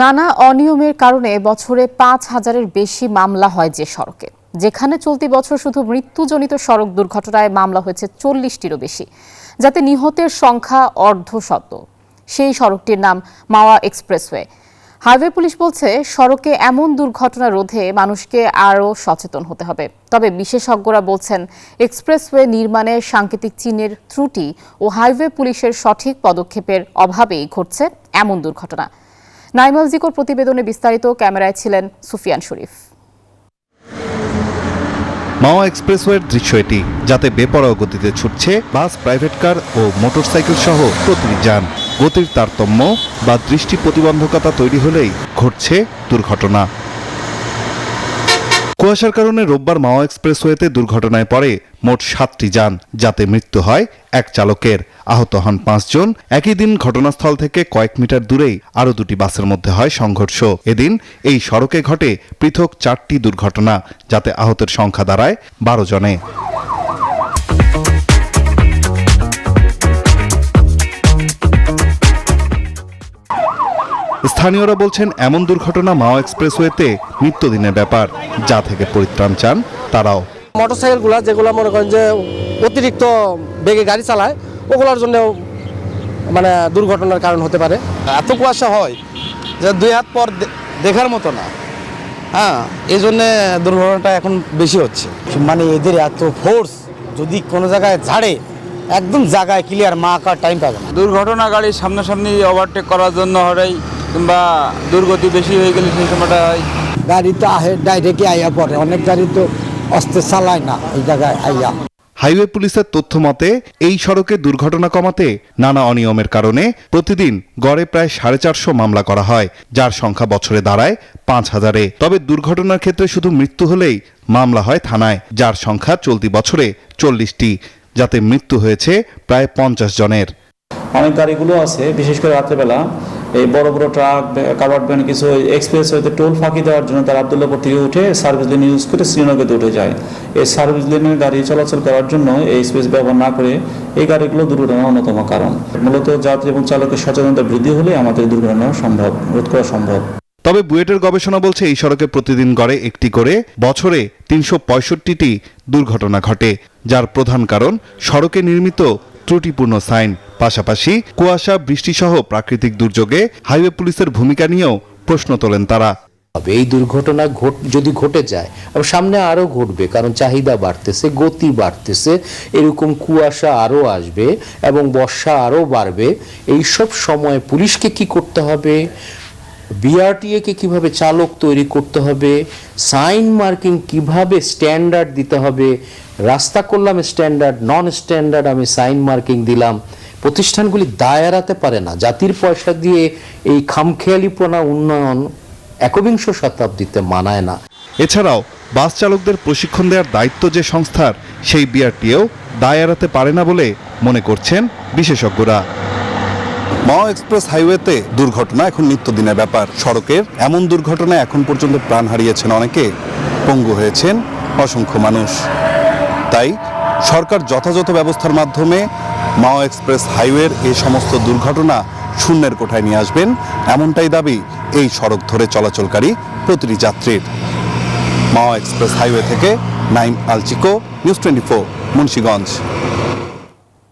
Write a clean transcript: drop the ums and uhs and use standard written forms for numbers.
নানা অনিয়মের কারণে বছরে ৫,০০০-এর বেশি মামলা হয় যে সড়কে, যেখানে চলতি বছর শুধু মৃত্যুজনিত সড়ক দুর্ঘটনায় মামলা হয়েছে ৪০টিরও বেশি, যাতে নিহতের সংখ্যা অর্ধশত। সেই সড়কটির নাম মাওয়া এক্সপ্রেসওয়ে। হাইওয়ে পুলিশ বলছে, সড়কে এমন দুর্ঘটনা রোধে মানুষকে আরও সচেতন হতে হবে। তবে বিশেষজ্ঞরা বলছেন, এক্সপ্রেসওয়ে নির্মাণে সাংকেতিক চিহ্নের ত্রুটি ও হাইওয়ে পুলিশের সঠিক পদক্ষেপের অভাবেই ঘটছে এমন দুর্ঘটনা। নাইমাল জিকোর প্রতিবেদনে বিস্তারিত, ক্যামেরায় ছিলেন সুফিয়ান শরীফ। মাওয়া এক্সপ্রেসওয়ের দৃশ্য এটি, যাতে বেপরোয়া গতিতে ছুটছে বাস, প্রাইভেট কার ও মোটরসাইকেল সহ প্রতিটি যান। গতির তারতম্য বা দৃষ্টি প্রতিবন্ধকতা তৈরি হলেই ঘটছে দুর্ঘটনা। কুয়াশার কারণে রোববার মাওয়া এক্সপ্রেসওয়েতে দুর্ঘটনায় পড়ে মোট 7টি যান, যাতে মৃত্যু হয় এক চালকের। আহত হন 5 জন। একই দিন ঘটনাস্থল থেকে কয়েক মিটার দূরেই আরও 2টি বাসের মধ্যে হয় সংঘর্ষ। এদিন এই সড়কে ঘটে পৃথক 4টি দুর্ঘটনা, যাতে আহতের সংখ্যা দাঁড়ায় 12 জনে। স্থানীয়রা বলছেন, এমন দুর্ঘটনা মাওয়া এক্সপ্রেসওয়েতে নিত্যদিনের ব্যাপার, যা থেকে পরিত্রাণ চান তারাও। মোটরসাইকেলগুলো যেগুলো মনে করেন যে অতিরিক্ত বেগে গাড়ি চালায়, ওগুলোর জন্য মানে দুর্ঘটনার কারণ হতে পারে। এত কুয়াশা হয় যে 2 হাত পর দেখার মতো না। এই জন্যে দুর্ঘটনাটা এখন বেশি হচ্ছে। মানে এদের এত ফোর্স, যদি কোনো জায়গায় ঝাড়ে একদম জায়গায় ক্লিয়ার মাকার টাইম পাবে না। দুর্ঘটনা গাড়ি সামনাসামনি ওভারটেক করার জন্য হয়, কিংবা দুর্গতি বেশি হয়ে গেলে সেই সময়টা হয়। গাড়ি তো আহে ডাইরেক্টই আইয়া পড়ে, অনেক গাড়ি তো অস্তে চালায় না এই জায়গায় আইয়া। হাইওয়ে পুলিশের তথ্য মতে, এই সড়কে দুর্ঘটনা কমাতে নানা অনিয়মের কারণে প্রতিদিন গড়ে প্রায় 450 মামলা করা হয়, যার সংখ্যা বছরে দাঁড়ায় 5,000-এ। তবে দুর্ঘটনার ক্ষেত্রে শুধু মৃত্যু হলেই মামলা হয় থানায়, যার সংখ্যা চলতি বছরে 40টি, যাতে মৃত্যু হয়েছে প্রায় 50 জনের। অনেক গাড়িগুলো আছে, বিশেষ করে রাত্রেবেলা এই বড় বড় ট্রাক, কাভার্ড ভ্যান, কিছু এক্সপ্রেস হইতে টোল ফাঁকি দেওয়ার জন্য তারা আবদুল্লাপুর থেকে উঠে সার্ভিস লেন ইউজ করে শ্রীনগরে উঠে যায়। এই সার্ভিস লেনের গাড়ি চলাচল করার জন্য এই স্পেস ব্যবহার না করে এই গাড়িগুলো দুর্ঘটনার অন্যতম কারণ। মূলত যাত্রী এবং চালকের সচেতনতা বৃদ্ধি হলে আমাদের দুর্ঘটনা রোধ করা সম্ভব। তবে বুয়েটের গবেষণা বলছে, এই সড়কে প্রতিদিন গড়ে একটি করে বছরে 365টি দুর্ঘটনা ঘটে, যার প্রধান কারণ সড়কে নির্মিত ত্রুটিপূর্ণ সাইন। পাশাপাশি কুয়াশা, বৃষ্টিসহ প্রাকৃতিক দুর্যোগে হাইওয়ে পুলিশের ভূমিকা নিয়েও প্রশ্ন তোলেন তারা। এই দুর্ঘটনা যদি ঘটে যায়, সামনে আরো ঘটবে, কারণ চাহিদা বাড়তেছে, গতি বাড়তেছে, এরকম কুয়াশা আরো আসবে এবং বর্ষা আরো বাড়বে। এইসব সময় পুলিশকে কি করতে হবে, বিআরটিএ কে কিভাবে চালক তৈরি করতে হবে, সাইন মার্কিং কিভাবে স্ট্যান্ডার্ড দিতে হবে, রাস্তা করলাম স্ট্যান্ডার্ড, নন স্ট্যান্ডার্ড আমি সাইন মার্কিং দিলাম। প্রতিষ্ঠানগুলি দায় এড়াতে পারে না। জাতির পয়সা দিয়ে এই খামখেয়ালিপনা উন্নয়ন 21শ শতাব্দীতে মানায় না। এছাড়াও বাস চালকদের প্রশিক্ষণ দেওয়ার দায়িত্ব যে সংস্থার, সেই বিআরটিএও দায় এড়াতে পারে না বলে মনে করছেন বিশেষজ্ঞরা। মাওয়া এক্সপ্রেস হাইওয়েতে দুর্ঘটনা এখন নিত্যদিনের ব্যাপার। সড়কের এমন দুর্ঘটনায় এখন পর্যন্ত প্রাণ হারিয়েছেন অনেকে, পঙ্গু হয়েছেন অসংখ্য মানুষ। তাই সরকার যথাযথ ব্যবস্থার মাধ্যমে মাওয়া এক্সপ্রেস হাইওয়ের এই সমস্ত দুর্ঘটনা শূন্যের কোঠায় নিয়ে আসবেন, এমনটাই দাবি এই সড়ক ধরে চলাচলকারী প্রতিটি যাত্রীর। মাওয়া এক্সপ্রেস হাইওয়ে থেকে নাইম আল চিকো, নিউজ 24, মুন্সিগঞ্জ।